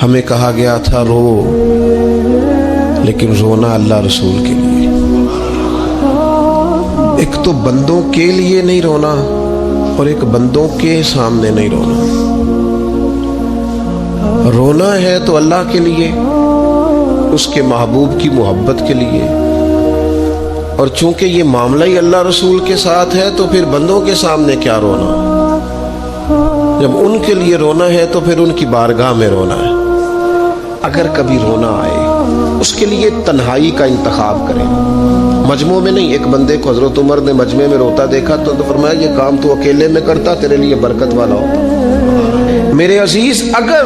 ہمیں کہا گیا تھا رو، لیکن رونا اللہ رسول کے لیے۔ ایک تو بندوں کے لیے نہیں رونا اور ایک بندوں کے سامنے نہیں رونا۔ رونا ہے تو اللہ کے لیے، اس کے محبوب کی محبت کے لیے، اور چونکہ یہ معاملہ ہی اللہ رسول کے ساتھ ہے تو پھر بندوں کے سامنے کیا رونا۔ جب ان کے لیے رونا ہے تو پھر ان کی بارگاہ میں رونا ہے۔ اگر کبھی رونا آئے اس کے لیے تنہائی کا انتخاب کریں، مجمع میں نہیں۔ ایک بندے کو حضرت عمر نے مجمع میں روتا دیکھا تو فرمایا یہ کام تو اکیلے میں کرتا، تیرے لیے برکت والا ہوتا۔ میرے عزیز، اگر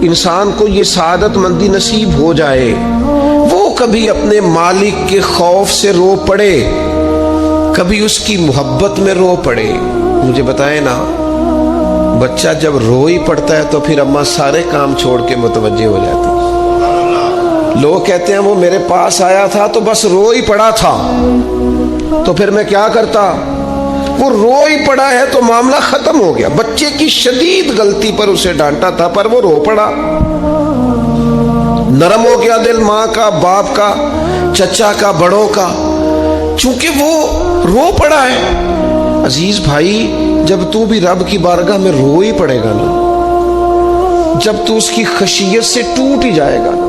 انسان کو یہ سعادت مندی نصیب ہو جائے، وہ کبھی اپنے مالک کے خوف سے رو پڑے، کبھی اس کی محبت میں رو پڑے۔ مجھے بتائیں نا، بچہ جب رو ہی پڑتا ہے تو پھر اماں سارے کام چھوڑ کے متوجہ ہو جاتی۔ لوگ کہتے ہیں وہ میرے پاس آیا تھا تو بس رو ہی پڑا تھا، تو پھر میں کیا کرتا؟ وہ رو ہی پڑا ہے تو معاملہ ختم ہو گیا۔ بچے کی شدید غلطی پر اسے ڈانٹا تھا پر وہ رو پڑا، نرم ہو گیا دل ماں کا، باپ کا، چچا کا، بڑوں کا، چونکہ وہ رو پڑا ہے۔ عزیز بھائی، جب تو بھی رب کی بارگاہ میں رو ہی پڑے گا نا، جب تو اس کی خشیت سے ٹوٹ ہی جائے گا نا،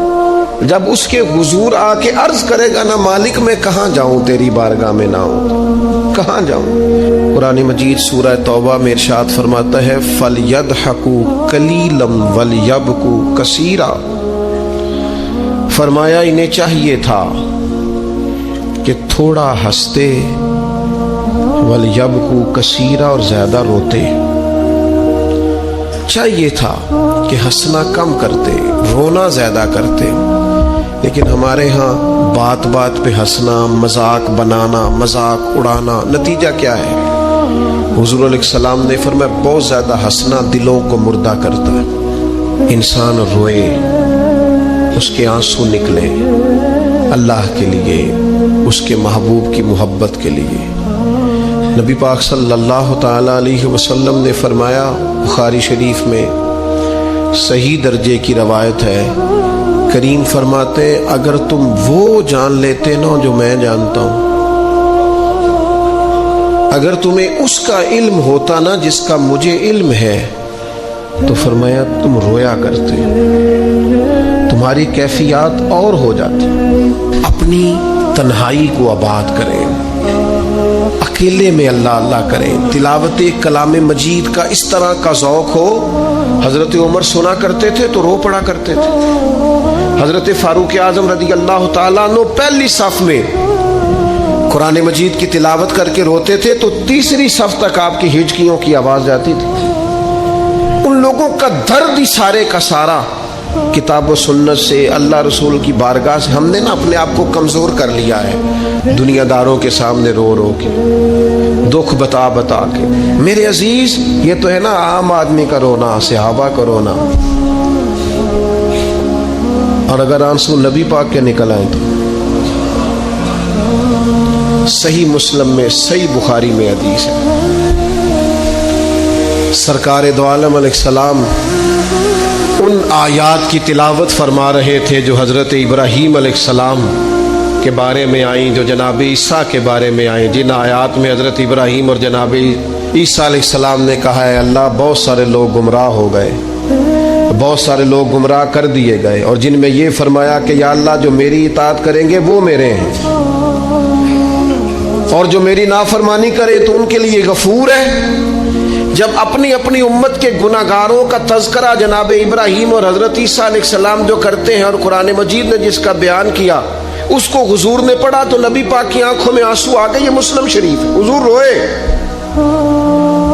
جب اس کے حضور آ کے عرض کرے گا نا، مالک میں کہاں جاؤں تیری بارگاہ میں نہ ہوں، کہاں جاؤں؟ قرآن مجید سورہ توبہ میں ارشاد فرماتا ہے فَلْيَضْحَكُوا قَلِيلًا وَلْيَبْكُوا كَثِيرًا۔ فرمایا انہیں چاہیے تھا کہ تھوڑا ہنستے، وَلْيَبْكُوا كَثِيرًا، اور زیادہ روتے۔ چاہیے تھا کہ ہنسنا کم کرتے، رونا زیادہ کرتے، لیکن ہمارے ہاں بات بات پہ ہنسنا، مذاق بنانا، مذاق اڑانا، نتیجہ کیا ہے؟ حضور علیہ السلام نے فرمایا بہت زیادہ ہنسنا دلوں کو مردہ کرتا ہے۔ انسان روئے، اس کے آنسو نکلے اللہ کے لیے، اس کے محبوب کی محبت کے لیے۔ نبی پاک صلی اللہ تعالی علیہ وسلم نے فرمایا، بخاری شریف میں صحیح درجے کی روایت ہے، کریم فرماتے ہیں اگر تم وہ جان لیتے نا جو میں جانتا ہوں، اگر تمہیں اس کا علم ہوتا نا جس کا مجھے علم ہے، تو فرمایا تم رویا کرتے، تمہاری کیفیات اور ہو جاتی۔ اپنی تنہائی کو آباد کریں، اکیلے میں اللہ اللہ کریں، تلاوت کلام مجید کا اس طرح کا ذوق ہو۔ حضرت عمر سنا کرتے تھے تو رو پڑا کرتے تھے، حضرت فاروق اعظم رضی اللہ تعالیٰ عنہ پہلی صف میں قرآن مجید کی تلاوت کر کے روتے تھے تو تیسری صف تک آپ کی ہچکیوں کی آواز جاتی تھی۔ ان لوگوں کا درد ہی سارے کا سارا کتاب و سنت سے، اللہ رسول کی بارگاہ سے ہم نے نا اپنے آپ کو کمزور کر لیا ہے، دنیا داروں کے سامنے رو رو کے، دکھ بتا بتا کے۔ میرے عزیز، یہ تو ہے نا عام آدمی کا رونا، صحابہ کا رونا، اور اگر آنسو نبی پاک کے نکل آئیں تو صحیح مسلم میں، صحیح بخاری میں حدیث ہے، سرکار دو عالم علیہ السلام ان آیات کی تلاوت فرما رہے تھے جو حضرت ابراہیم علیہ السلام کے بارے میں آئیں، جو جناب عیسیٰ کے بارے میں آئیں، جن آیات میں حضرت ابراہیم اور جناب عیسیٰ علیہ السلام نے کہا ہے اللہ بہت سارے لوگ گمراہ ہو گئے، بہت سارے لوگ گمراہ کر دیے گئے، اور جن میں یہ فرمایا کہ یا اللہ جو میری اطاعت کریں گے وہ میرے ہیں، اور جو میری نافرمانی کرے تو ان کے لیے غفور ہے۔ جب اپنی اپنی امت کے گناہگاروں کا تذکرہ جناب ابراہیم اور حضرت عیسیٰ علیہ السلام جو کرتے ہیں، اور قرآن مجید نے جس کا بیان کیا اس کو حضور نے پڑھا تو نبی پاک کی آنکھوں میں آنسو آ گئے۔ یہ مسلم شریف، حضور روئے۔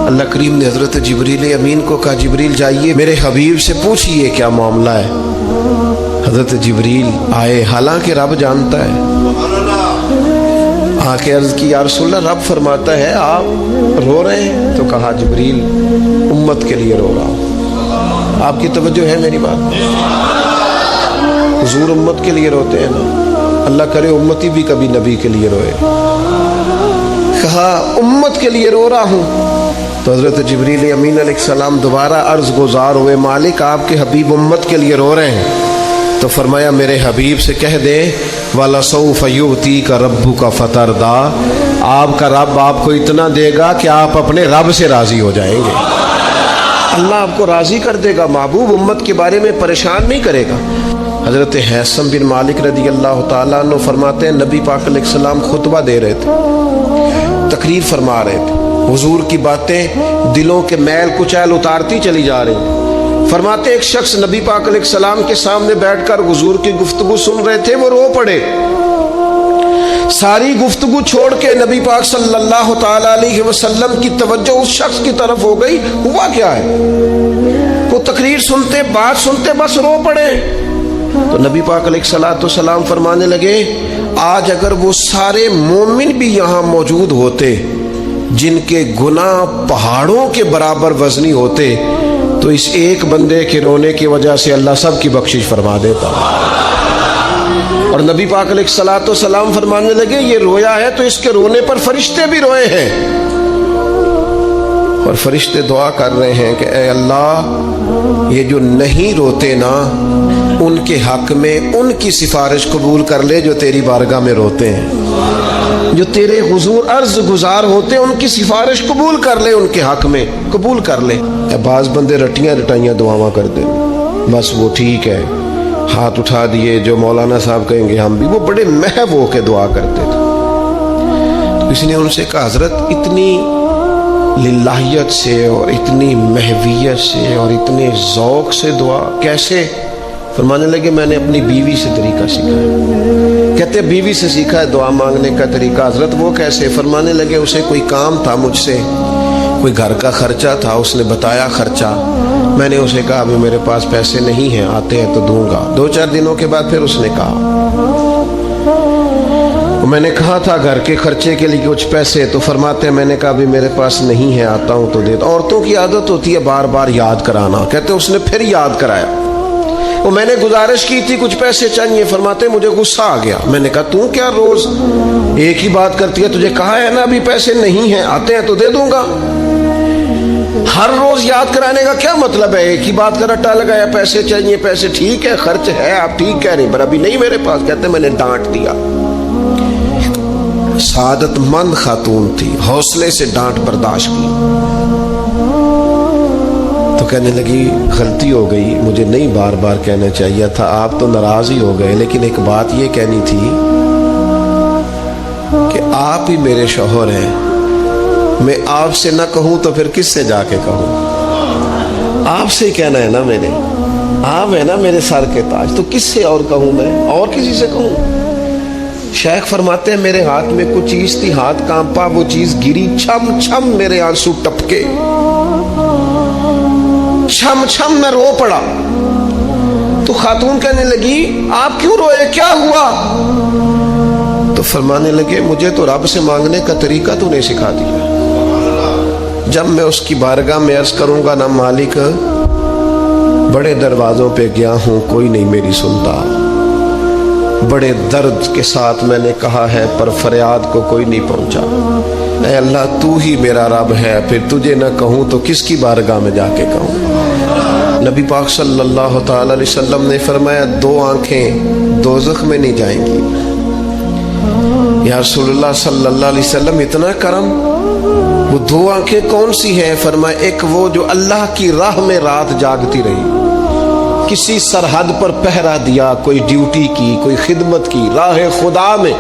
اللہ کریم نے حضرت جبریل امین کو کہا جبریل جائیے میرے حبیب سے پوچھئے کیا معاملہ ہے۔ حضرت جبریل آئے، حالانکہ رب جانتا ہے، آ کے عرض کی یا رسول اللہ رب فرماتا ہے آپ رو رہے ہیں، تو کہا جبریل امت کے لیے رو رہا ہوں۔ آپ کی توجہ ہے میری بات؟ حضور امت کے لیے روتے ہیں نا، اللہ کرے امتی بھی کبھی نبی کے لیے روئے۔ کہا امت کے لیے رو رہا ہوں، تو حضرت جبریل امین علیہ السلام دوبارہ عرض گزار ہوئے مالک آپ کے حبیب امت کے لیے رو رہے ہیں. تو فرمایا میرے حبیب سے کہہ دے وَلَسَوْفَ يُؤْتِيكَ رَبُّكَ فَتَرْضَىٰ، آپ کا رب آپ کو اتنا دے گا کہ آپ اپنے رب سے راضی ہو جائیں گے. اللہ آپ کو راضی کر دے گا، محبوب امت کے بارے میں پریشان نہیں کرے گا. حضرت حیثم بن مالک رضی اللہ تعالیٰ عنہ فرماتے ہیں نبی پاک علیہ السلام خطبہ دے رہے تھے، تقریر فرما رہے تھے، حضور کی باتیں دلوں کے میل کچیل اتارتی چلی جا رہی ہیں. فرماتے ایک شخص نبی پاک علیہ السلام کے سامنے بیٹھ کر حضور کی گفتگو سن رہے تھے، وہ رو پڑے. ساری گفتگو چھوڑ کے نبی پاک صلی اللہ تعالیٰ علیہ وسلم کی توجہ اس شخص کی طرف ہو گئی. ہوا کیا ہے؟ وہ تقریر سنتے، بات سنتے بس رو پڑے. تو نبی پاک علیہ السلام فرمانے لگے آج اگر وہ سارے مومن بھی یہاں موجود ہوتے جن کے گناہ پہاڑوں کے برابر وزنی ہوتے تو اس ایک بندے کے رونے کی وجہ سے اللہ سب کی بخشش فرما دیتا. اور نبی پاک علیہ السلام فرمانے لگے یہ رویا ہے تو اس کے رونے پر فرشتے بھی روئے ہیں. اور فرشتے دعا کر رہے ہیں کہ اے اللہ یہ جو نہیں روتے نا ان کے حق میں ان کی سفارش قبول کر لے جو تیری بارگاہ میں روتے ہیں، جو تیرے حضور عرض گزار ہوتے ہیں ان کی سفارش قبول کر لے، ان کے حق میں قبول کر لے. بعض بندے رٹیاں رٹائیاں دعاواں کر دیں، بس وہ ٹھیک ہے ہاتھ اٹھا دیے جو مولانا صاحب کہیں گے ہم بھی، وہ بڑے محب ہو کے دعا کرتے تھے. کسی نے ان سے کہا حضرت اتنی للہیت سے اور اتنی محویت سے اور اتنے ذوق سے دعا کیسے؟ فرمانے لگے میں نے اپنی بیوی سے طریقہ سیکھا ہے. کہتے بیوی سے سیکھا ہے دعا مانگنے کا طریقہ. حضرت وہ کیسے؟ فرمانے لگے اسے کوئی کام تھا مجھ سے، کوئی گھر کا خرچہ تھا، اس نے بتایا خرچہ، میں نے اسے کہا ابھی میرے پاس پیسے نہیں ہیں، آتے ہیں تو دوں گا. 2-4 دنوں کے بعد پھر اس نے کہا میں نے کہا تھا گھر کے خرچے کے لیے کچھ پیسے، تو فرماتے ہیں میں نے کہا ابھی میرے پاس نہیں ہے، آتا ہوں تو دے دو. عورتوں کی عادت ہوتی ہے بار بار یاد کرانا. کہتے اس نے پھر یاد کرایا. وہ میں نے گزارش کی تھی کچھ پیسے چاہیے، فرماتے مجھے غصہ آ گیا. میں نے کہا تو کیا روز ایک ہی بات کرتی ہے، تجھے کہا ہے نا ابھی پیسے نہیں ہیں، آتے ہیں تو دے دوں گا. ہر روز یاد کرانے کا کیا مطلب ہے؟ ایک ہی بات کا رٹا لگایا پیسے چاہیے پیسے، ٹھیک ہے خرچ ہے آپ ٹھیک کہہ رہے ہیں پر ابھی نہیں میرے پاس. کہتے میں نے ڈانٹ دیا. سعادت مند خاتون تھی، حوصلے سے ڈانٹ برداشت کی. تو کہنے لگی غلطی ہو گئی، مجھے نہیں بار بار کہنا چاہیے تھا، آپ تو ناراض ہی ہو گئے، لیکن ایک بات یہ کہنی تھی کہ آپ ہی میرے شوہر ہیں، میں آپ سے نہ کہوں تو پھر کس سے جا کے کہوں؟ آپ سے ہی کہنا ہے نا، میں نے آپ ہے نا میرے سر کے تاج، تو کس سے اور کہوں؟ میں اور کسی سے کہوں؟ شیخ فرماتے ہیں میرے ہاتھ میں کچھ چیز تھی، ہاتھ کانپا، وہ چیز گری، چھم چھم میرے آنسو ٹپکے، چھم چھم میں رو پڑا. تو خاتون کہنے لگی آپ کیوں روئے، کیا ہوا؟ تو فرمانے لگے مجھے تو رب سے مانگنے کا طریقہ تو نہیں سکھا دیا. جب میں اس کی بارگاہ میں عرض کروں گا نا مالک بڑے دروازوں پہ گیا ہوں کوئی نہیں میری سنتا، بڑے درد کے ساتھ میں نے کہا ہے پر فریاد کو کوئی نہیں پہنچا، اے اللہ تو ہی میرا رب ہے، پھر تجھے نہ کہوں تو کس کی بارگاہ میں جا کے کہوں؟ نبی پاک صلی اللہ تعالی علیہ وسلم نے فرمایا 2 آنکھیں دوزخ میں نہیں جائیں گی. یا رسول اللہ صلی اللہ علیہ وسلم اتنا کرم، وہ 2 آنکھیں کون سی ہیں؟ فرمایا ایک وہ جو اللہ کی راہ میں رات جاگتی رہی، کسی سرحد پر پہرا دیا، کوئی ڈیوٹی کی، کوئی خدمت کی راہ خدا میں،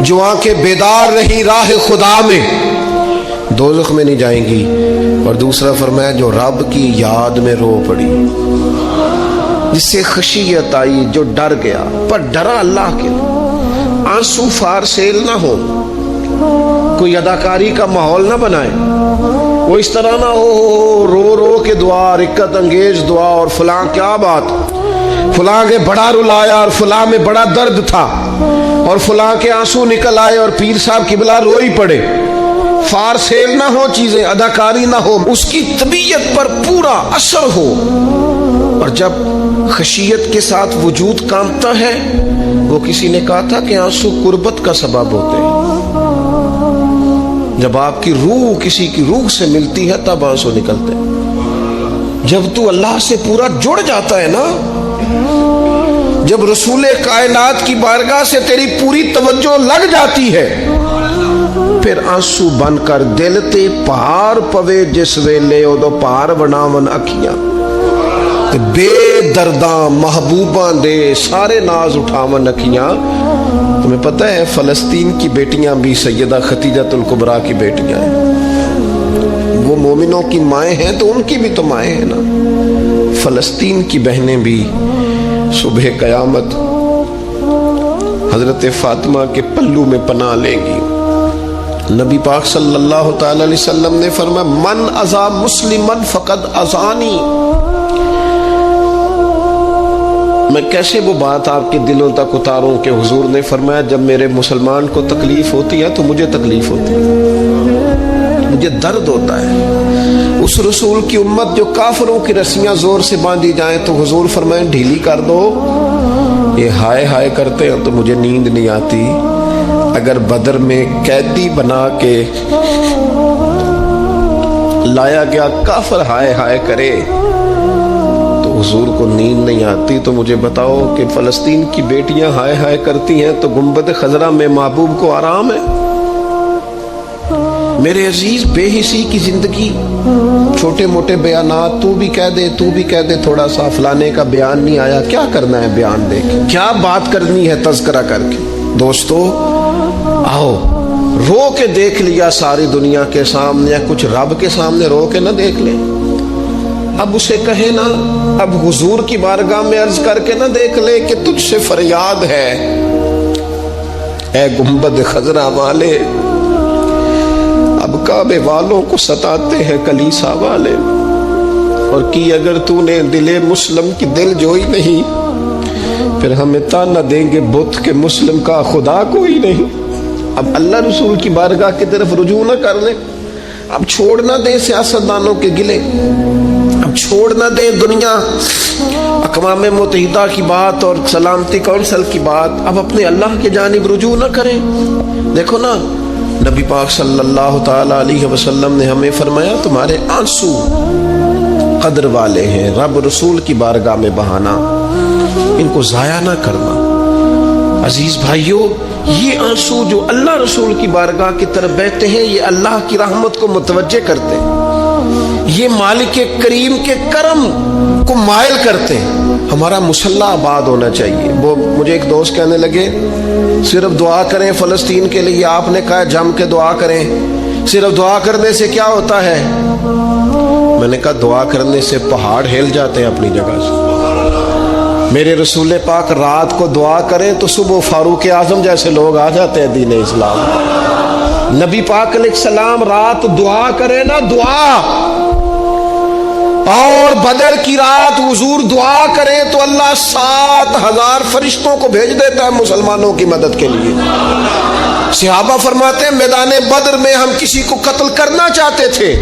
جو آنکھیں بیدار رہی راہ خدا میں دوزخ میں نہیں جائیں گی. اور دوسرا فرمایا جو رب کی یاد میں رو پڑی، جس سے خشیت آئی، جو ڈر گیا پر ڈرا اللہ کے لیے، آنسو فار سیل نہ ہو، کوئی اداکاری کا ماحول نہ بنائے، وہ اس طرح نہ ہو رو رو کے دعا، رکت انگیز دعا، اور فلاں کیا بات، فلاں کے بڑا رلایا اور فلاں میں بڑا درد تھا اور فلاں کے آنسو نکل آئے اور پیر صاحب قبلہ روئی پڑے. فار سیل نہ ہو چیزیں، اداکاری نہ ہو، اس کی طبیعت پر پورا اثر ہو. اور جب خشیت کے ساتھ وجود کانپتا ہے، وہ کسی نے کہا تھا کہ آنسو قربت کا سبب ہوتے ہیں. جب آپ کی روح کسی کی روح سے ملتی ہے تب آنسو نکلتے ہیں. جب تو اللہ سے پورا جڑ جاتا ہے نا، جب رسول کائنات کی بارگاہ سے تیری پوری توجہ لگ جاتی ہے، پھر آنسو بن کر دل تے پہاڑ پوے جس ویلے اودو پہاڑ بناون اکھیاں تے بے درداں محبوباں دے سارے ناز اٹھاون اکھیاں. تمہیں پتہ ہے فلسطین کی بیٹیاں بھی سیدہ خدیجہ الکبریٰ کی بیٹیاں ہیں. وہ مومنوں کی مائیں ہیں تو ان کی بھی تو مائیں ہیں نا. فلسطین کی بہنیں بھی صبح قیامت حضرت فاطمہ کے پلو میں پناہ لیں گی. نبی پاک صلی اللہ تعالی علیہ وسلم نے فرمایا من اذا مسلمن فقد اذانی. میں کیسے وہ بات آپ کے دلوں تک اتاروں کہ حضور نے فرمایا جب میرے مسلمان کو تکلیف ہوتی ہے تو مجھے تکلیف ہوتی ہے، مجھے درد ہوتا ہے. اس رسول کی امت جو کافروں کی رسیاں زور سے باندھی جائیں تو حضور فرمائیں ڈھیلی کر دو. یہ ہائے ہائے کرتے ہیں تو مجھے نیند نہیں آتی. اگر بدر میں قیدی بنا کے لایا گیا کافر ہائے ہائے کرے تو حضور کو نیند نہیں آتی، تو مجھے بتاؤ کہ فلسطین کی بیٹیاں ہائے ہائے کرتی ہیں تو گنبد خضرا میں محبوب کو آرام ہے. میرے عزیز بے حسی کی زندگی، چھوٹے موٹے بیانات، تو بھی کہہ دے تھوڑا سا فلانے کا بیان نہیں آیا، کیا کرنا ہے بیان دے کے، کیا بات کرنی ہے تذکرہ کر کے. دوستو آؤ رو کے دیکھ لیا ساری دنیا کے سامنے، یا کچھ رب کے سامنے رو کے نہ دیکھ لیں. اب اسے کہے نا، اب حضور کی بارگاہ میں عرض کر کے نہ دیکھ لے کہ تجھ سے فریاد ہے اے گنبد خضرا والے. اب کعبے والوں کو ستاتے ہیں کلیسا والے، اور کی اگر تو نے دل مسلم کی دل جوئی نہیں، پھر ہمیں تانا دیں گے بت کہ مسلم کا خدا کوئی نہیں. اب اللہ رسول کی بارگاہ کی طرف رجوع نہ کر لیں. اب چھوڑ نہ دیں سیاستدانوں کے گلے، اب چھوڑ نہ دیں دنیا اقوام متحدہ کی بات اور سلامتی کونسل کی بات. اب اپنے اللہ کے جانب رجوع نہ کریں. دیکھو نا نبی پاک صلی اللہ تعالی علیہ وسلم نے ہمیں فرمایا تمہارے آنسو قدر والے ہیں، رب رسول کی بارگاہ میں بہانا، ان کو ضائع نہ کرنا. عزیز بھائیو، یہ آنسو جو اللہ رسول کی بارگاہ کی طرف بہتے ہیں یہ اللہ کی رحمت کو متوجہ کرتے ہیں، یہ مالک کریم کے کرم کو مائل کرتے ہیں. ہمارا مسلح آباد ہونا چاہیے. وہ مجھے ایک دوست کہنے لگے صرف دعا کریں فلسطین کے لیے. آپ نے کہا جم کے دعا کریں، صرف دعا کرنے سے کیا ہوتا ہے؟ میں نے کہا دعا کرنے سے پہاڑ ہل جاتے ہیں اپنی جگہ سے. میرے رسول پاک رات کو دعا کریں تو صبح فاروق اعظم جیسے لوگ آ جاتے ہیں دین اسلام. نبی پاک علیہ السلام رات دعا کریں نا، دعا، اور بدر کی رات حضور دعا کریں تو اللہ 7,000 فرشتوں کو بھیج دیتا ہے مسلمانوں کی مدد کے لیے. صحابہ فرماتے ہیں میدان بدر میں ہم کسی کو قتل کرنا چاہتے تھے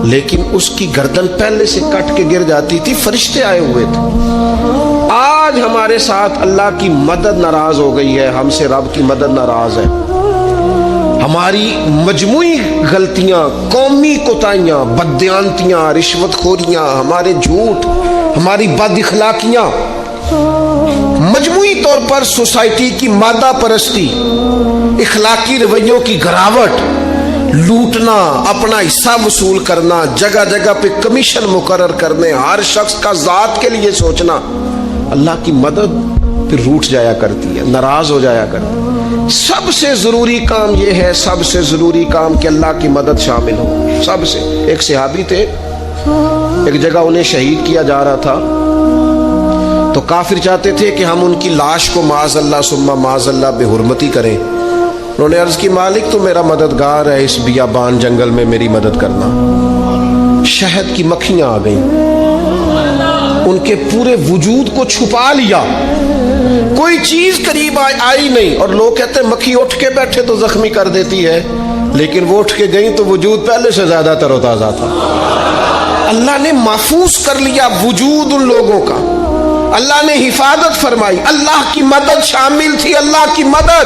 لیکن اس کی گردن پہلے سے کٹ کے گر جاتی تھی، فرشتے آئے ہوئے تھے. آج ہمارے ساتھ اللہ کی مدد ناراض ہو گئی ہے، ہم سے رب کی مدد ناراض ہے. ہماری مجموعی غلطیاں، قومی کوتاہیاں، بددیانتیاں، رشوت خوریاں، ہمارے جھوٹ، ہماری بد اخلاقیاں، مجموعی طور پر سوسائٹی کی مادہ پرستی، اخلاقی رویوں کی گراوٹ، لوٹنا، اپنا حصہ وصول کرنا، جگہ جگہ پہ کمیشن مقرر کرنے، ہر شخص کا ذات کے لیے سوچنا، اللہ کی مدد پھر روٹ جایا کرتی ہے، ناراض ہو جایا کرتی ہے. سب سے ضروری کام یہ ہے، سب سے ضروری کام کہ اللہ کی مدد شامل ہو. سب سے. ایک صحابی تھے، ایک جگہ انہیں شہید کیا جا رہا تھا تو کافر چاہتے تھے کہ ہم ان کی لاش کو معاذ اللہ ثم معاذ اللہ بے حرمتی کریں. انہوں نے عرض کی مالک تو میرا مددگار ہے، اس بیابان جنگل میں میری مدد کرنا. شہد کی مکھیاں آ گئیں، ان کے پورے وجود کو چھپا لیا، کوئی چیز قریب آئی نہیں. اور لوگ کہتے ہیں مکھی اٹھ کے بیٹھے تو زخمی کر دیتی ہے، لیکن وہ اٹھ کے گئیں تو وجود پہلے سے زیادہ تر و تازہ تھا. اللہ نے محفوظ کر لیا وجود ان لوگوں کا، اللہ نے حفاظت فرمائی، اللہ کی مدد شامل تھی. اللہ کی مدد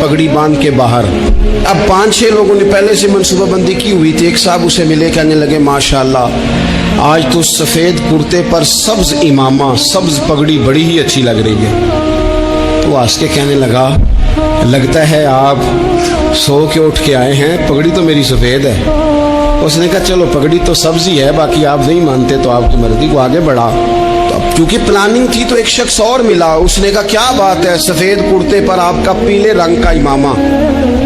پگڑی باندھ کے باہر. اب 5-6 لوگوں نے پہلے سے منصوبہ بندی کی ہوئی تھی. ایک صاحب اسے ملے، کہنے لگے ماشاءاللہ آج تو سفید کرتے پر سبز امامہ سبز پگڑی بڑی ہی اچھی لگ رہی ہے. تو ہنس کے کہنے لگا لگتا ہے آپ سو کے اٹھ کے آئے ہیں، پگڑی تو میری سفید ہے. اس نے کہا چلو پگڑی تو سبز ہی ہے، باقی آپ نہیں مانتے تو آپ کی مرضی. کو آگے بڑھا تو اب کیونکہ پلاننگ تھی تو ایک شخص اور ملا. اس نے کہا کیا بات ہے، سفید کرتے پر آپ کا پیلے رنگ کا امامہ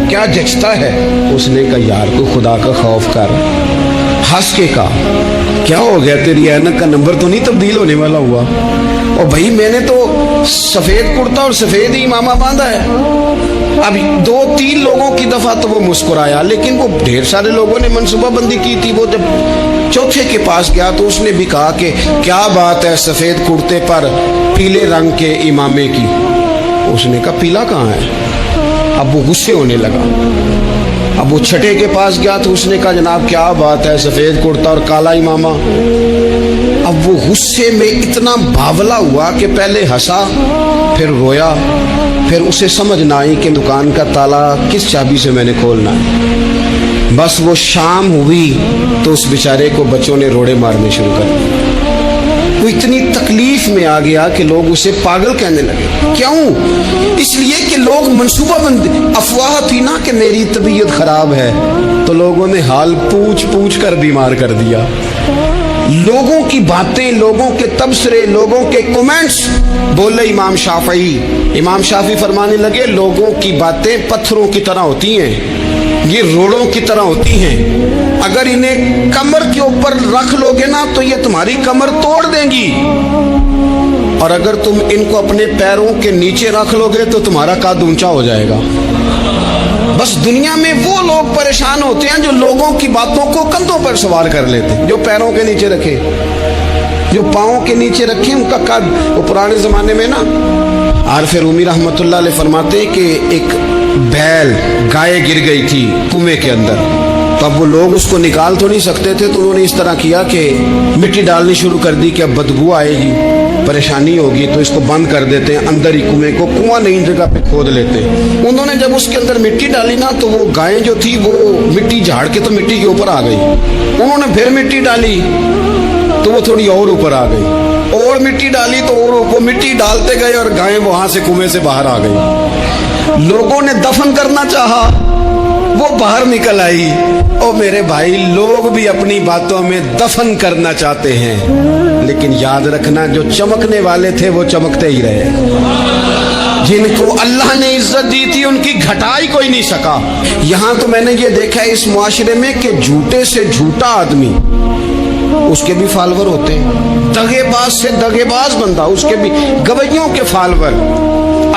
کیا جچتا ہے. اس نے کہا یار کو خدا کا خوف کر. ہنس کے کہا کیا ہو گیا، تیری اینک کا نمبر تو نہیں تبدیل ہونے والا ہوا؟ اور بھائی میں نے تو سفید کرتا اور سفید ہی امامہ باندھا ہے. اب 2-3 لوگوں کی دفعہ تو وہ مسکرایا، لیکن وہ ڈھیر سارے لوگوں نے منصوبہ بندی کی تھی. وہ جب چوتھے کے پاس گیا تو اس نے بھی کہا کہ کیا بات ہے سفید کرتے پر پیلے رنگ کے امامے کی. اس نے کہا پیلا کہاں ہے. اب وہ غصے ہونے لگا. اب وہ چھٹے کے پاس گیا تو اس نے کہا جناب کیا بات ہے سفید کرتا اور کالا امامہ. اب وہ غصے میں اتنا باولا ہوا کہ پہلے ہنسا پھر رویا. پھر اسے سمجھ نہ آئی کہ دکان کا تالا کس چابی سے میں نے کھولنا ہے. بس وہ شام ہوئی تو اس بیچارے کو بچوں نے روڑے مارنے شروع کر دیے. وہ اتنی تکلیف میں آ گیا کہ لوگ اسے پاگل کہنے لگے. کیوں؟ اس لیے کہ لوگ منصوبہ بندی، افواہ تھی نا کہ میری طبیعت خراب ہے، تو لوگوں نے حال پوچھ پوچھ کر بیمار کر دیا. لوگوں کی باتیں، لوگوں کے تبصرے، لوگوں کے کمنٹس. بولے امام شافعی. امام شافعی فرمانے لگے لوگوں کی باتیں پتھروں کی طرح ہوتی ہیں، یہ روڑوں کی طرح ہوتی ہیں. اگر انہیں کمر کے اوپر رکھ لو گے نا تو یہ تمہاری کمر توڑ دیں گی، اور اگر تم ان کو اپنے پیروں کے نیچے رکھ لو گے تو تمہارا قد اونچا ہو جائے گا. بس دنیا میں وہ لوگ پریشان ہوتے ہیں جو لوگوں کی باتوں کو کندھوں پر سوار کر لیتے ہیں. جو پیروں کے نیچے رکھے، جو پاؤں کے نیچے رکھے ان کا قد. وہ پرانے زمانے میں نا عارف رومی رحمۃ اللہ علیہ فرماتے کہ ایک بیل گائے گر گئی تھی کنویں کے اندر. تو اب وہ لوگ اس کو نکال تو نہیں سکتے تھے، تو انہوں نے اس طرح کیا کہ مٹی ڈالنی شروع کر دی کہ اب بدبو آئے گی، پریشانی ہوگی، تو اس کو بند کر دیتے ہیں اندر ہی کنویں کو. کنواں نئی جگہ پہ کھود لیتے. انہوں نے جب اس کے اندر مٹی ڈالی نا تو وہ گائے جو تھی وہ مٹی جھاڑ کے تو مٹی کے اوپر آ گئی. انہوں نے پھر مٹی ڈالی تو وہ تھوڑی اور اوپر آ گئی، اور مٹی ڈالی تو اور وہ مٹی ڈالتے گئے اور گائے وہاں سے کنویں سے باہر آ گئی. لوگوں نے دفن کرنا چاہا، وہ باہر نکل آئی. او میرے بھائی، لوگ بھی اپنی باتوں میں دفن کرنا چاہتے ہیں، لیکن یاد رکھنا جو چمکنے والے تھے وہ چمکتے ہی رہے. جن کو اللہ نے عزت دی تھی ان کی گھٹائی کوئی نہیں سکا. یہاں تو میں نے یہ دیکھا ہے اس معاشرے میں کہ جھوٹے سے جھوٹا آدمی اس کے بھی فالوور ہوتے ہیں، دغے باز سے دغے باز بندہ اس کے بھی، گویوں کے فالوور،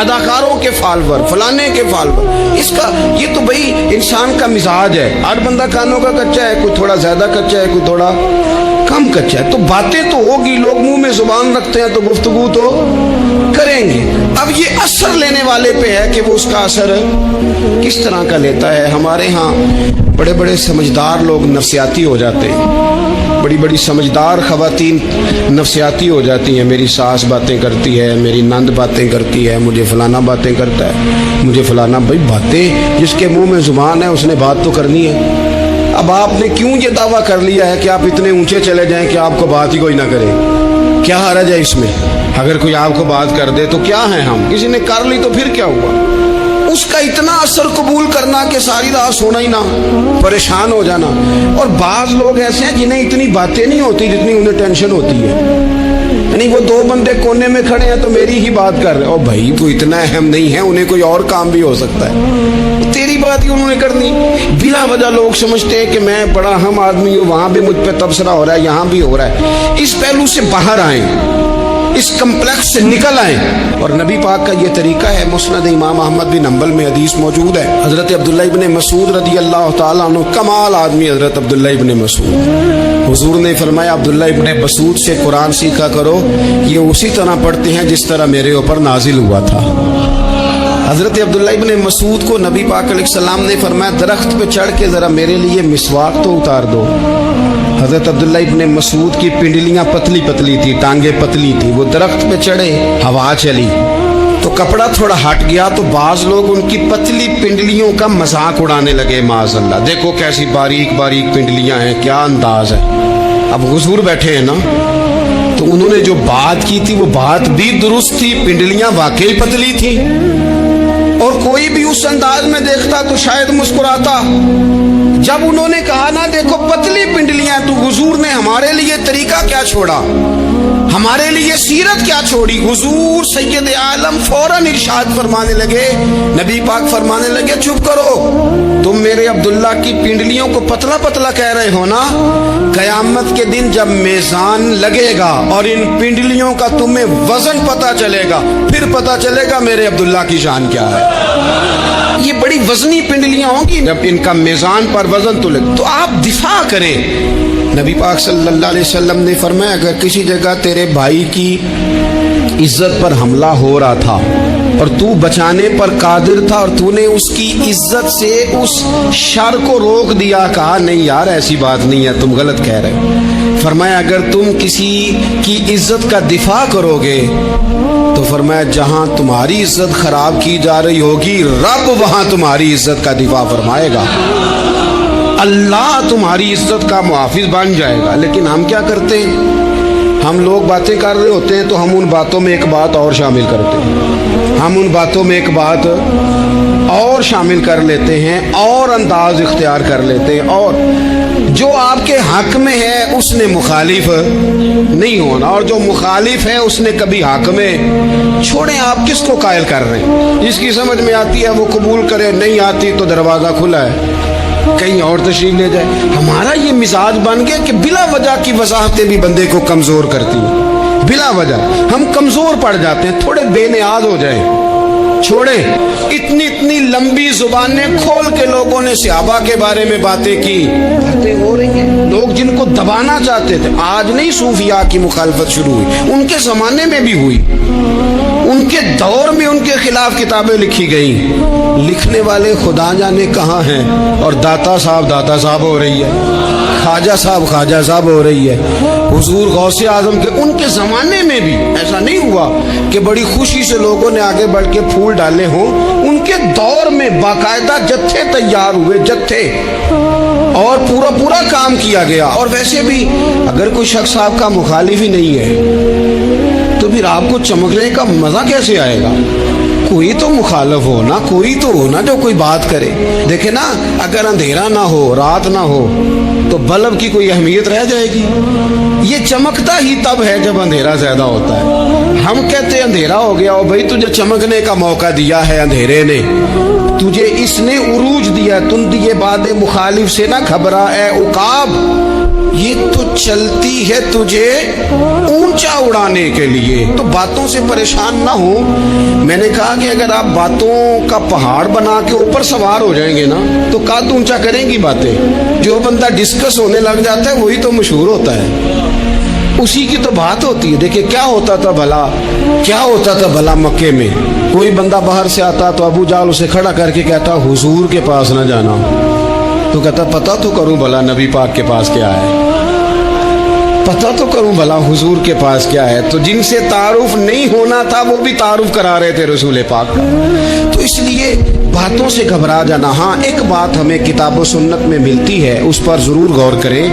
اداکاروں کے فالوور، فلانے کے فالوور. اس کا یہ تو بھائی انسان کا مزاج ہے. ہر بندہ کانوں کا کچا ہے، کوئی تھوڑا زیادہ کچا ہے، کوئی تھوڑا کم کچا ہے. تو باتیں تو ہوگی، لوگ منہ میں زبان رکھتے ہیں تو گفتگو تو کریں گے. اب یہ اثر لینے والے پہ ہے کہ وہ اس کا اثر کس طرح کا لیتا ہے. ہمارے ہاں بڑے بڑے سمجھدار لوگ نفسیاتی ہو جاتے ہیں، بڑی بڑی سمجھدار خواتین نفسیاتی ہو جاتی ہیں. میری ساس باتیں کرتی ہے، میری نند باتیں کرتی ہے، مجھے فلانا باتیں کرتا ہے، مجھے فلانا. بھائی باتیں، جس کے منہ میں زبان ہے اس نے بات تو کرنی ہے. اب آپ نے کیوں یہ دعویٰ کر لیا ہے کہ آپ اتنے اونچے چلے جائیں کہ آپ کو بات ہی کوئی نہ کرے؟ کیا حرج ہے اس میں؟ اگر کوئی آپ کو بات کر دے تو کیا ہے، ہم کسی نے کر لی تو پھر کیا ہوا؟ اس کا اتنا اثر قبول کرنا کہ ساری رات سونا ہی نہ، پریشان ہو جانا. اور بعض لوگ ایسے ہیں جنہیں اتنی باتیں نہیں ہوتی جتنی انہیں ٹینشن ہوتی ہے. یعنی وہ 2 بندے کونے میں کھڑے ہیں تو میری ہی بات کر رہے. اور بھائی تو اتنا اہم نہیں ہے، انہیں کوئی اور کام بھی ہو سکتا ہے، تیری بات ہی انہوں نے کرنی. بلا وجہ لوگ سمجھتے ہیں کہ میں بڑا اہم آدمی ہوں، وہاں بھی مجھ پہ تبصرہ ہو رہا ہے، یہاں بھی ہو رہا ہے. اس پہلو سے باہر آئیں، اس کمپلیکس سے نکل آئیں. اور نبی پاک کا یہ طریقہ ہے. مسند امام احمد بن حنبل میں حدیث موجود ہے. حضرت عبداللہ ابن مسعود رضی اللہ تعالیٰ عنہ، کمال آدمی حضرت عبداللہ ابن مسعود. حضور نے فرمایا عبداللہ ابن مسعود سے قرآن سیکھا کرو، یہ اسی طرح پڑھتے ہیں جس طرح میرے اوپر نازل ہوا تھا. حضرت عبداللہ ابن مسعود کو نبی پاک علیہ السلام نے فرمایا درخت پہ چڑھ کے ذرا میرے لیے مسواک تو اتار دو. حضرت عبداللہ ابن مسعود کی پنڈلیاں پتلی پتلی تھی، ٹانگیں پتلی تھی. وہ درخت پہ چڑھے، ہوا چلی، تو کپڑا تھوڑا ہٹ گیا تو بعض لوگ ان کی پتلی پنڈلیوں کا مذاق اڑانے لگے، معاذ اللہ، دیکھو کیسی باریک باریک پنڈلیاں ہیں، کیا انداز ہے۔ اب حضور بیٹھے ہیں نا، تو انہوں نے جو بات کی تھی وہ بات بھی درست تھی، پنڈلیاں واقعی پتلی تھی، اور کوئی بھی اس انداز میں دیکھتا تو شاید مسکراتا۔ جب انہوں نے کہا نا دیکھو پتلی پنڈلیاں، تو حضور نے ہمارے لیے طریقہ کیا چھوڑا، ہمارے لیے سیرت کیا چھوڑی۔ حضور سید عالم فوراً ارشاد فرمانے لگے، نبی پاک فرمانے لگے چپ کرو، تم میرے عبداللہ کی پنڈلیوں کو پتلا پتلا کہہ رہے ہو نا، قیامت کے دن جب میزان لگے گا اور ان پنڈلیوں کا تمہیں وزن پتا چلے گا، پھر پتا چلے گا میرے عبداللہ کی شان کیا ہے۔ یہ بڑی وزنی پنڈلیاں ہوں گی، جب ان کا میزان پر وزن تلے تو آپ دفاع کریں۔ نبی پاک صلی اللہ علیہ وسلم نے فرمایا اگر کسی جگہ تیرے بھائی کی عزت پر حملہ ہو رہا تھا اور تو بچانے پر قادر تھا اور تو نے اس کی عزت سے اس شر کو روک دیا، کہا نہیں یار ایسی بات نہیں ہے، تم غلط کہہ رہے، فرمایا اگر تم کسی کی عزت کا دفاع کرو گے تو فرمایا جہاں تمہاری عزت خراب کی جا رہی ہوگی رب وہاں تمہاری عزت کا دفاع فرمائے گا، اللہ تمہاری عزت کا محافظ بن جائے گا۔ لیکن ہم کیا کرتے ہیں، ہم لوگ باتیں کر رہے ہوتے ہیں تو ہم ان باتوں میں ایک بات اور شامل کرتے ہیں، ہم ان باتوں میں ایک بات اور شامل کر لیتے ہیں اور انداز اختیار کر لیتے ہیں، اور جو آپ کے حق میں ہے اس نے مخالف نہیں ہونا، اور جو مخالف ہے اس نے کبھی حق میں چھوڑیں۔ آپ کس کو قائل کر رہے ہیں، جس کی سمجھ میں آتی ہے وہ قبول کرے، نہیں آتی تو دروازہ کھلا ہے، کہیں اور تشریف لے جائے۔ ہمارا یہ مزاج بن گیا کہ بلا وجہ کی وضاحتیں بھی بندے کو کمزور کرتی ہیں، بلا وجہ ہم کمزور پڑ جاتے ہیں، تھوڑے بے نیاز ہو جائیں، چھوڑیں۔ اتنی لمبی زبانیں کھول کے لوگوں نے صحابہ کے بارے میں باتیں کی، باتیں ہو رہی ہیں، لوگ جن کو دبانا چاہتے تھے، آج نہیں صوفیاء کی مخالفت شروع ہوئی، ان کے زمانے میں بھی ہوئی، ان کے دور میں ان کے خلاف کتابیں لکھی گئیں، لکھنے والے خدا جانے کہاں ہیں، اور داتا صاحب ہو رہی ہے، خواجہ صاحب ہو رہی ہے۔ حضور غوث اعظم کے ان کے زمانے میں بھی ایسا نہیں ہوا کہ بڑی خوشی سے لوگوں نے آگے بڑھ کے پھول ڈالے ہوں، ان کے دور میں باقاعدہ جتھے تیار ہوئے، جتھے، اور پورا کام کیا گیا۔ اور ویسے بھی اگر کوئی شخص آپ کا مخالف ہی نہیں ہے تو پھر آپ کو چمکنے کا مزہ کیسے آئے گا؟ کوئی تو مخالف ہو نا، کوئی تو ہو نا جو کوئی بات کرے۔ دیکھیں نا، اگر اندھیرا نہ ہو، رات نہ ہو تو بلب کی کوئی اہمیت رہ جائے گی؟ یہ چمکتا ہی تب ہے جب اندھیرا زیادہ ہوتا ہے۔ ہم کہتے ہیں اندھیرا ہو گیا، اور بھائی تجھے چمکنے کا موقع دیا ہے اندھیرے نے، تجھے اس نے عروج دیا، تندیے باد مخالف سے نہ گھبرا اے عقاب، یہ تو چلتی ہے تجھے اونچا اڑانے کے لیے، تو باتوں سے پریشان نہ ہو۔ میں نے کہا کہ اگر آپ باتوں کا پہاڑ بنا کے اوپر سوار ہو جائیں گے نا تو قد اونچا کریں گی باتیں۔ جو بندہ ڈسکس ہونے لگ جاتا ہے وہی تو مشہور ہوتا ہے، اسی کی تو بات ہوتی ہے۔ دیکھیں کیا ہوتا تھا بھلا مکے میں، کوئی بندہ باہر سے آتا تو ابو جال اسے کھڑا کر کے کہتا حضور کے پاس نہ جانا، تو کہتا پتہ تو کروں بھلا نبی پاک کے پاس کیا ہے، پتہ تو کروں بھلا حضور کے پاس کیا ہے۔ تو جن سے تعارف نہیں ہونا تھا وہ بھی تعارف کرا رہے تھے رسول پاک کا۔ تو اس لیے باتوں سے گھبرا جانا، ہاں ایک بات ہمیں کتاب و سنت میں ملتی ہے، اس پر ضرور غور کریں،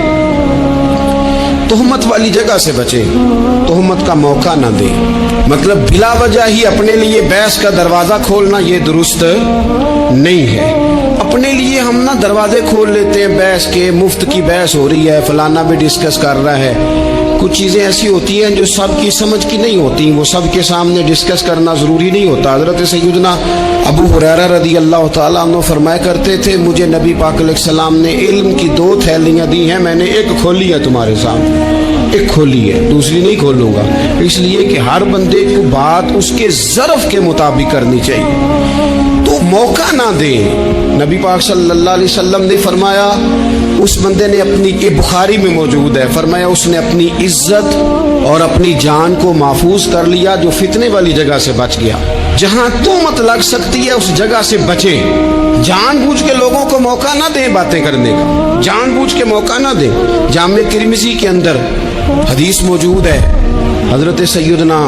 تہمت والی جگہ سے بچیں، تہمت کا موقع نہ دیں، مطلب بلا وجہ ہی اپنے لیے بحث کا دروازہ کھولنا یہ درست نہیں ہے۔ اپنے لیے ہم نا دروازے کھول لیتے ہیں بحث کے، مفت کی بحث ہو رہی ہے، فلانا بھی ڈسکس کر رہا ہے، کچھ چیزیں ایسی ہوتی ہیں جو سب کی سمجھ کی نہیں ہوتی، وہ سب کے سامنے ڈسکس کرنا ضروری نہیں ہوتا۔ حضرت سیدنا ابو ہریرہ رضی اللہ تعالیٰ عنہ فرمایا کرتے تھے مجھے نبی پاک علیہ السلام نے علم کی 2 تھیلیاں دی ہیں، میں نے ایک کھولی ہے تمہارے سامنے، ایک کھولی ہے، دوسری نہیں کھولوں گا، اس لیے کہ ہر بندے کو بات اس کے ظرف کے مطابق کرنی چاہیے، تو موقع نہ دیں۔ نبی پاک صلی اللہ علیہ وسلم نے فرمایا اس بندے نے اپنی، یہ بخاری میں موجود ہے، فرمایا اس نے اپنی عزت اور اپنی جان کو محفوظ کر لیا جو فتنے والی جگہ سے بچ گیا۔ جہاں تہمت لگ سکتی ہے اس جگہ سے بچیں، جان بوجھ کے لوگوں کو موقع نہ دیں باتیں کرنے کا، جان بوجھ کے موقع نہ دیں۔ جامع ترمذی کے اندر حدیث موجود ہے، حضرت سیدنا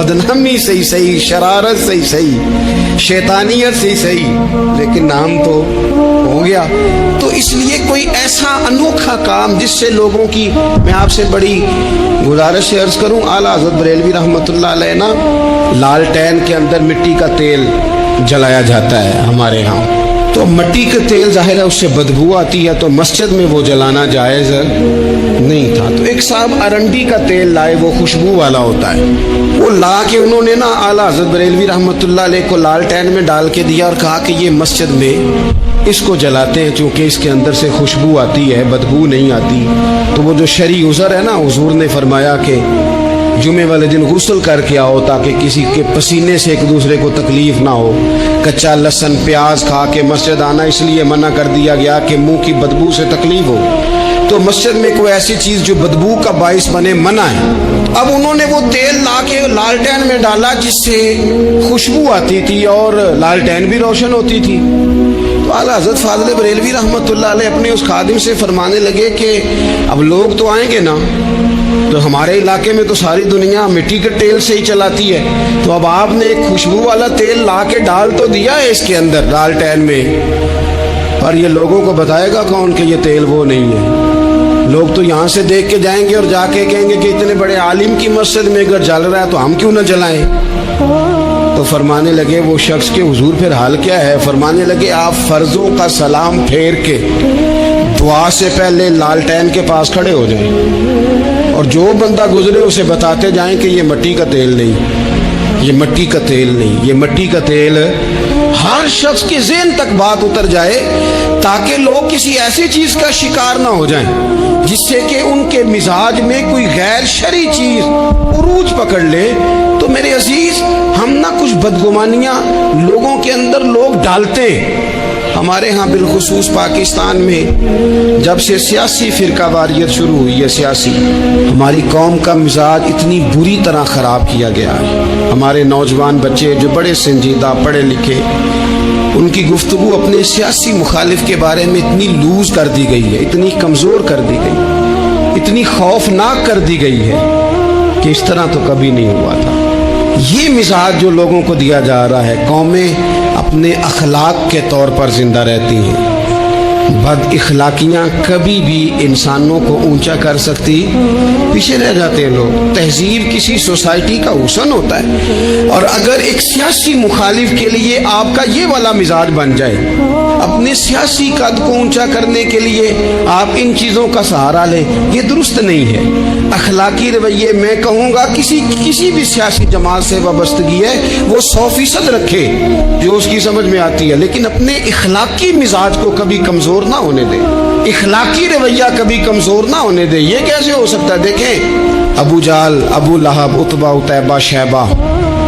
بدنامی سے ہی صحیح, شرارت سے ہی صحیح, شیطانیت سے ہی صحیح, لیکن نام تو ہو گیا. تو اس لیے کوئی ایسا انوکھا کام جس سے لوگوں کی, میں آپ سے بڑی گزارش سے عرض کروں, اعلیٰ حضرت بریلوی رحمۃ اللہ علیہ نا لالٹین کے اندر مٹی کا تیل جلایا جاتا ہے ہمارے ہاں, تو مٹی کا تیل ظاہر ہے اس سے بدبو آتی ہے, تو مسجد میں وہ جلانا جائز نہیں تھا. تو ایک صاحب ارنڈی کا تیل لائے, وہ خوشبو والا ہوتا ہے, وہ لا کے انہوں نے نا اعلیٰ حضرت بریلوی رحمۃ اللہ علیہ کو لالٹین میں ڈال کے دیا اور کہا کہ یہ مسجد میں اس کو جلاتے ہیں چونکہ اس کے اندر سے خوشبو آتی ہے, بدبو نہیں آتی. تو وہ جو شرعی عذر ہے نا, حضور نے فرمایا کہ جمعے والے دن غسل کر کے آؤ تاکہ کسی کے پسینے سے ایک دوسرے کو تکلیف نہ ہو. کچا لہسن پیاز کھا کے مسجد آنا اس لیے منع کر دیا گیا کہ منہ کی بدبو سے تکلیف ہو, تو مسجد میں کوئی ایسی چیز جو بدبو کا باعث بنے منع ہے. اب انہوں نے وہ تیل لا کے لالٹین میں ڈالا جس سے خوشبو آتی تھی اور لالٹین بھی روشن ہوتی تھی. تو اعلیٰ حضرت فاضل بریلوی رحمۃ اللہ علیہ اپنے اس خادم سے فرمانے لگے کہ اب لوگ تو آئیں گے نا, تو ہمارے علاقے میں تو ساری دنیا مٹی کے تیل سے ہی چلاتی ہے, تو اب آپ نے ایک خوشبو والا تیل لا کے ڈال تو دیا ہے اس کے اندر لالٹین میں, پر یہ لوگوں کو بتائے گا کون کہ یہ تیل وہ نہیں ہے. لوگ تو یہاں سے دیکھ کے جائیں گے اور جا کے کہیں گے کہ اتنے بڑے عالم کی مسجد میں اگر جل رہا ہے تو ہم کیوں نہ جلائیں. تو فرمانے لگے وہ شخص کے حضور پھر حال کیا ہے, فرمانے لگے آپ فرضوں کا سلام پھیر کے دعا سے پہلے لالٹین کے پاس کھڑے ہو جائیں اور جو بندہ گزرے اسے بتاتے جائیں کہ یہ مٹی کا تیل نہیں, یہ مٹی کا تیل نہیں, یہ مٹی کا تیل. ہر شخص کے ذہن تک بات اتر جائے تاکہ لوگ کسی ایسی چیز کا شکار نہ ہو جائیں جس سے کہ ان کے مزاج میں کوئی غیر شرعی چیز عروج پکڑ لے. تو میرے عزیز, ہم نہ کچھ بدگمانیاں لوگوں کے اندر لوگ ڈالتے ہیں. ہمارے ہاں بالخصوص پاکستان میں جب سے سیاسی فرقہ واریت شروع ہوئی ہے, سیاسی, ہماری قوم کا مزاج اتنی بری طرح خراب کیا گیا ہے. ہمارے نوجوان بچے جو بڑے سنجیدہ پڑھے لکھے, ان کی گفتگو اپنے سیاسی مخالف کے بارے میں اتنی لوز کر دی گئی ہے, اتنی کمزور کر دی گئی, اتنی خوفناک کر دی گئی ہے کہ اس طرح تو کبھی نہیں ہوا تھا. یہ مزاج جو لوگوں کو دیا جا رہا ہے, قومیں اپنے اخلاق کے طور پر زندہ رہتی ہیں. بد اخلاقیاں کبھی بھی انسانوں کو اونچا کر سکتی, پیچھے رہ جاتے ہیں لوگ. تہذیب کسی سوسائٹی کا حسن ہوتا ہے, اور اگر ایک سیاسی مخالف کے لیے آپ کا یہ والا مزاج بن جائے, اپنے سیاسی قد کو اونچا کرنے کے لیے آپ ان چیزوں کا سہارا لیں, یہ درست نہیں ہے. اخلاقی رویے میں کہوں گا کسی بھی سیاسی جماعت سے وابستگی ہے وہ 100% رکھے جو اس کی سمجھ میں آتی ہے, لیکن اپنے اخلاقی مزاج کو کبھی کمزور نہ ہونے دے, اخلاقی رویہ کبھی کمزور نہ ہونے دے. یہ کیسے ہو سکتا ہے؟ دیکھیں, ابو جہل, ابو لہب, عتبہ, عتیبہ, شیبہ,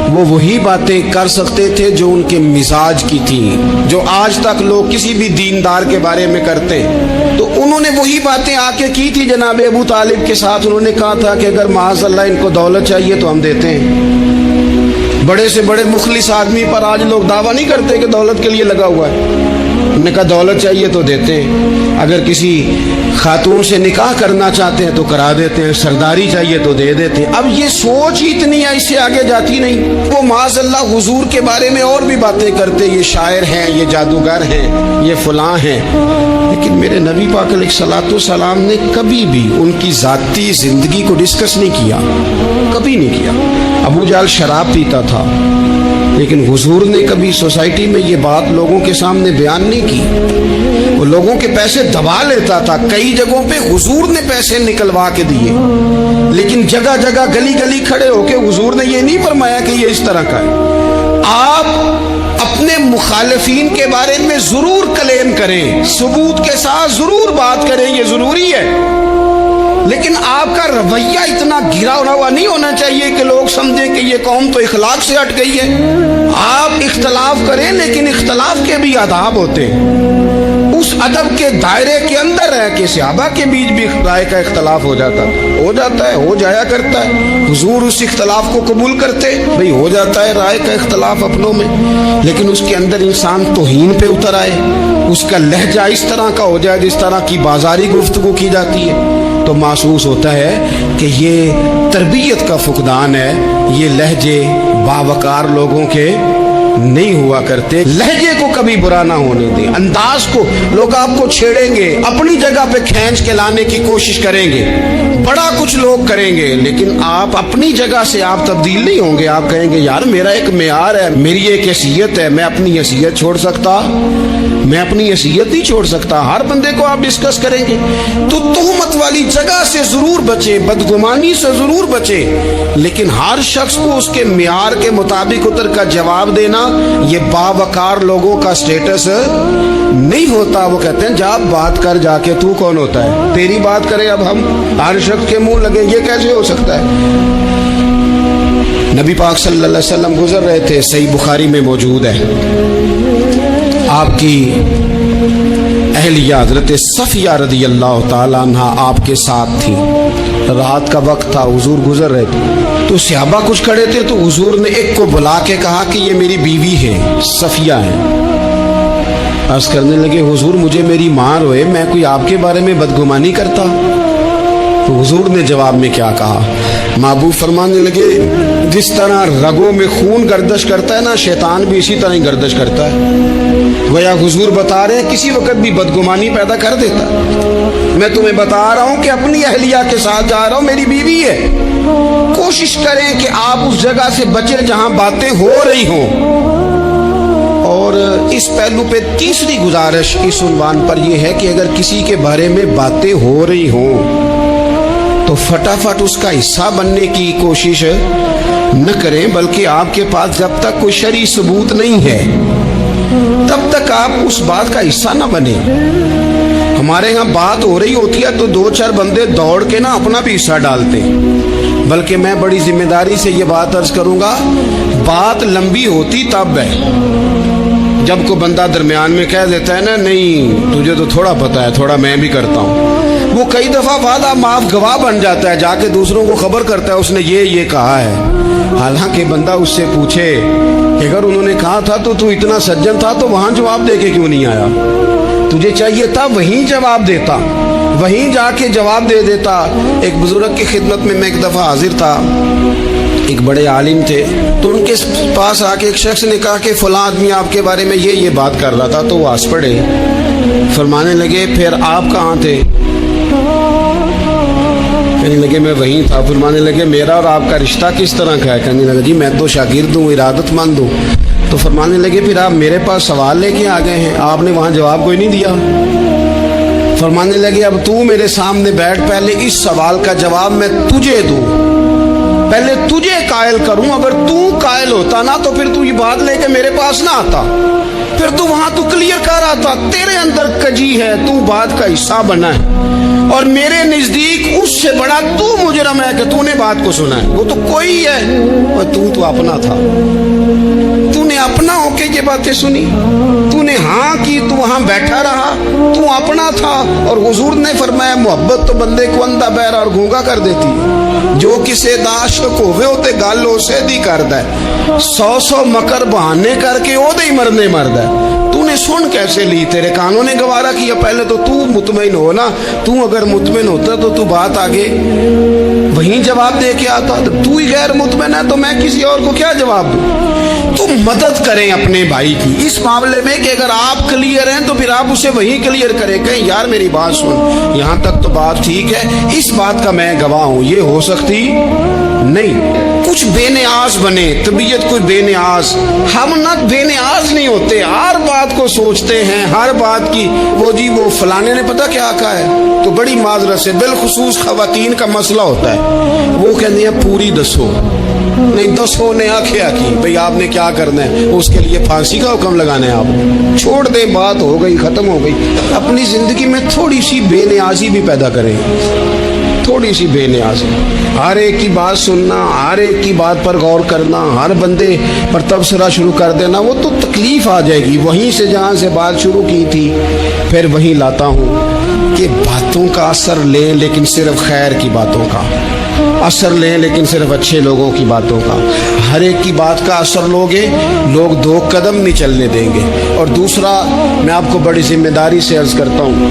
وہ وہی باتیں کر سکتے تھے جو ان کے مزاج کی تھیں, جو آج تک لوگ کسی بھی دیندار کے بارے میں کرتے ہیں. تو انہوں نے وہی باتیں آ کے کی تھی جناب ابو طالب کے ساتھ. انہوں نے کہا تھا کہ اگر معاذ اللہ ان کو دولت چاہیے تو ہم دیتے ہیں. بڑے سے بڑے مخلص آدمی پر آج لوگ دعویٰ نہیں کرتے کہ دولت کے لیے لگا ہوا ہے. انہوں نے کہا دولت چاہیے تو دیتے ہیں, اگر کسی خاتون سے نکاح کرنا چاہتے ہیں تو کرا دیتے ہیں, سرداری چاہیے تو دے دیتے ہیں. اب یہ سوچ ہی اتنی ہے, اس سے آگے جاتی نہیں. وہ معاذ اللہ حضور کے بارے میں اور بھی باتیں کرتے, یہ شاعر ہیں, یہ جادوگر ہیں, یہ فلاں ہیں, لیکن میرے نبی پاک علیہ الصلوۃ والسلام نے کبھی بھی ان کی ذاتی زندگی کو ڈسکس نہیں کیا, کبھی نہیں کیا. ابو جہل شراب پیتا تھا, لیکن حضور نے کبھی سوسائٹی میں یہ بات لوگوں کے سامنے بیان نہیں کی. وہ لوگوں کے پیسے دبا لیتا تھا, کئی جگہوں پہ حضور نے پیسے نکلوا کے دیے, لیکن جگہ جگہ گلی گلی کھڑے ہو کے حضور نے یہ نہیں فرمایا کہ یہ اس طرح کا ہے. آپ اپنے مخالفین کے بارے میں ضرور کلیم کریں, ثبوت کے ساتھ ضرور بات کریں, یہ ضروری ہے, لیکن آپ کا رویہ اتنا گرا ہوا نہیں ہونا چاہیے کہ لوگ سمجھیں کہ یہ قوم تو اخلاق سے ہٹ گئی ہے. آپ اختلاف کریں, لیکن اختلاف کے بھی آداب ہوتے ہیں. اس ادب کے دائرے کے اندر ہے کہ صحابہ کے بیچ بھی رائے کا اختلاف ہو جاتا ہے, ہو جایا کرتا ہے. حضور اس اختلاف کو قبول کرتے, بھئی ہو جاتا ہے رائے کا اختلاف اپنوں میں, لیکن اس کے اندر انسان توہین پہ اتر آئے, اس کا لہجہ اس طرح کا ہو جائے جس طرح کی بازاری گفتگو کی جاتی ہے, تو تو محسوس ہوتا ہے کہ یہ تربیت کا فقدان ہے، یہ لہجے باوقار لوگوں کے نہیں ہوا کرتے۔ لہجے کو کبھی برا نہ ہونے دیں، انداز کو لوگ آپ کو چھیڑیں گے، اپنی جگہ پہ کھینچ کے لانے کی کوشش کریں گے، بڑا کچھ لوگ کریں گے، لیکن آپ اپنی جگہ سے آپ تبدیل نہیں ہوں گے۔ آپ کہیں گے یار میرا ایک معیار ہے، میری ایک حیثیت ہے، میں اپنی حیثیت چھوڑ سکتا؟ میں اپنی حیثیت نہیں چھوڑ سکتا۔ ہر بندے کو آپ ڈسکس کریں گے تو تہمت والی جگہ سے ضرور بچے، بدگمانی سے ضرور بچے، لیکن ہر شخص کو اس کے معیار کے مطابق اتر کا جواب دینا یہ باوقار لوگوں کا سٹیٹس نہیں ہوتا۔ وہ کہتے ہیں جا بات کر، جا کے تو کون ہوتا ہے تیری بات کرے، اب ہم ہر شخص کے منہ لگے، یہ کیسے ہو سکتا ہے؟ نبی پاک صلی اللہ علیہ وسلم گزر رہے تھے، صحیح بخاری میں موجود ہے، آپ کی اہلیہ حضرت صفیہ رضی اللہ تعالیٰ عنہ آپ کے ساتھ تھی، رات کا وقت تھا، حضور گزر رہے تھے تو صحابہ کچھ کھڑے تھے، تو حضور نے ایک کو بلا کے کہا کہ یہ میری بیوی ہے، صفیہ ہے۔ عرض کرنے لگے حضور مجھے میری ماں روئے، میں کوئی آپ کے بارے میں بدگمانی کرتا؟ تو حضور نے جواب میں کیا کہا؟ محبوب فرمانے لگے جس طرح رگوں میں خون گردش کرتا ہے نا، شیطان بھی اسی طرح ہی گردش کرتا ہے۔ گویا حضور بتا رہے ہیں کسی وقت بھی بدگمانی پیدا کر دیتا۔ میں تمہیں بتا رہا ہوں کہ اپنی اہلیہ کے ساتھ جا رہا ہوں، میری بیوی ہے، کوشش کریں کہ آپ اس جگہ سے بچیں جہاں باتیں ہو رہی ہوں۔ اور اس پہلو پہ تیسری گزارش اس عنوان پر یہ ہے کہ اگر کسی کے بارے میں باتیں ہو رہی ہوں تو فٹافٹ اس کا حصہ بننے کی کوشش نہ کریں، بلکہ آپ کے پاس جب تک کوئی شرعی ثبوت نہیں ہے تب تک آپ اس بات کا حصہ نہ بنیں۔ ہمارے ہاں بات ہو رہی ہوتی ہے تو دو چار بندے دوڑ کے نا اپنا بھی حصہ ڈالتے ہیں، بلکہ میں بڑی ذمہ داری سے یہ بات عرض کروں گا، بات لمبی ہوتی تب ہے جب کوئی بندہ درمیان میں کہہ دیتا ہے نا نہیں تجھے تو تھوڑا پتہ ہے، تھوڑا میں بھی کرتا ہوں۔ وہ کئی دفعہ وعدہ معاف گواہ بن جاتا ہے، جا کے دوسروں کو خبر کرتا ہے اس نے یہ کہا ہے، حالانکہ بندہ اس سے پوچھے کہ اگر انہوں نے کہا تھا تو اتنا سجن تھا تو وہاں جواب دے کے کیوں نہیں آیا؟ تجھے چاہیے تھا وہیں جواب دیتا، وہیں جا کے جواب دے دیتا۔ ایک بزرگ کی خدمت میں ایک دفعہ حاضر تھا، ایک بڑے عالم تھے، تو ان کے پاس آ کے ایک شخص نے کہا کہ فلاں آدمی آپ کے بارے میں یہ بات کر رہا تھا، تو وہ ہنس پڑے، فرمانے لگے پھر آپ کہاں تھے؟ کہنے لگے میں وہیں تھا۔ فرمانے لگے میرا اور آپ کا رشتہ کس طرح کا ہے؟ کہنے لگا جی میں تو شاگرد ہوں، ارادت مند ہوں۔ تو فرمانے لگے پھر آپ میرے پاس سوال لے کے آ گئے ہیں، آپ نے وہاں جواب کوئی نہیں دیا۔ فرمانے لگے اب تو میرے سامنے بیٹھ، پہلے اس سوال کا جواب میں تجھے دوں، پہلے تجھے قائل کروں۔ اگر تو قائل ہوتا نا تو پھر تو یہ بات لے کے میرے پاس نہ آتا، پھر تو وہاں تو کلیئر کر آتا تیرے اندر کجی ہے، تو بات کا حصہ بنا ہے، اور میرے نزدیک اس سے بڑا تو مجرم ہے کہ تو نے بات کو سنا ہے، وہ تو کوئی ہے، اور تو اپنا تھا، تو نے اپنا ہو کے یہ باتیں سنی، تو نے ہاں کی، تو وہاں بیٹھا رہا، تو اپنا تھا۔ اور حضور نے فرمایا محبت تو بندے کو اندھا بہرا اور گونگا کر دیتی، جو کسے داشق ہوئے ہوتے گل اسے دی کرد ہے، 100 مکر بہانے کر کے او دے مرنے مرد ہے۔ تو نے سن کیسے لی؟ تیرے کانوں نے گوارا کیا؟ پہلے تو مطمئن ہو نا، تو اگر مطمئن ہوتا تو بات آگے وہیں جواب دے کے آتا، تو ہی غیر مطمئن ہے تو میں کسی اور کو کیا جواب دوں؟ تو مدد کریں اپنے بھائی کی اس معاملے میں کہ اگر آپ کلیئر ہیں تو پھر آپ اسے وہیں کلیئر کریں، کہیں یار میری بات سن، یہاں تک تو بات ٹھیک ہے، اس بات کا میں گواہ ہوں، یہ ہو سکتی نہیں۔ کچھ بے نیاز بنے، طبیعت کوئی بے نیاز، ہم نہ بے نیاز نہیں ہوتے، ہر بات کو سوچتے ہیں، ہر بات کی وہ جی وہ فلانے نے پتہ کیا کہا ہے، تو بڑی معذرت سے بالخصوص خواتین کا مسئلہ ہوتا ہے، وہ کہتے ہیں پوری دسو، نہیں دسو نے آنکھیں کی بھئی آپ نے کیا کرنا ہے، اس کے لیے پھانسی کا حکم لگانا ہے، آپ چھوڑ دیں، بات ہو گئی ختم ہو گئی۔ اپنی زندگی میں تھوڑی سی بے نیازی بھی پیدا کریں، تھوڑی سی بے نیازی، ہر ایک کی بات سننا، ہر ایک کی بات پر غور کرنا، ہر بندے پر تبصرہ شروع کر دینا، وہ تو تکلیف آ جائے گی۔ وہیں سے جہاں سے بات شروع کی تھی پھر وہیں لاتا ہوں کہ باتوں کا اثر لیں لیکن صرف خیر کی باتوں کا اثر لیں، لیکن صرف اچھے لوگوں کی باتوں کا۔ ہر ایک کی بات کا اثر لوگے، لوگ 2 قدم نہیں چلنے دیں گے۔ اور دوسرا میں آپ کو بڑی ذمہ داری سے عرض کرتا ہوں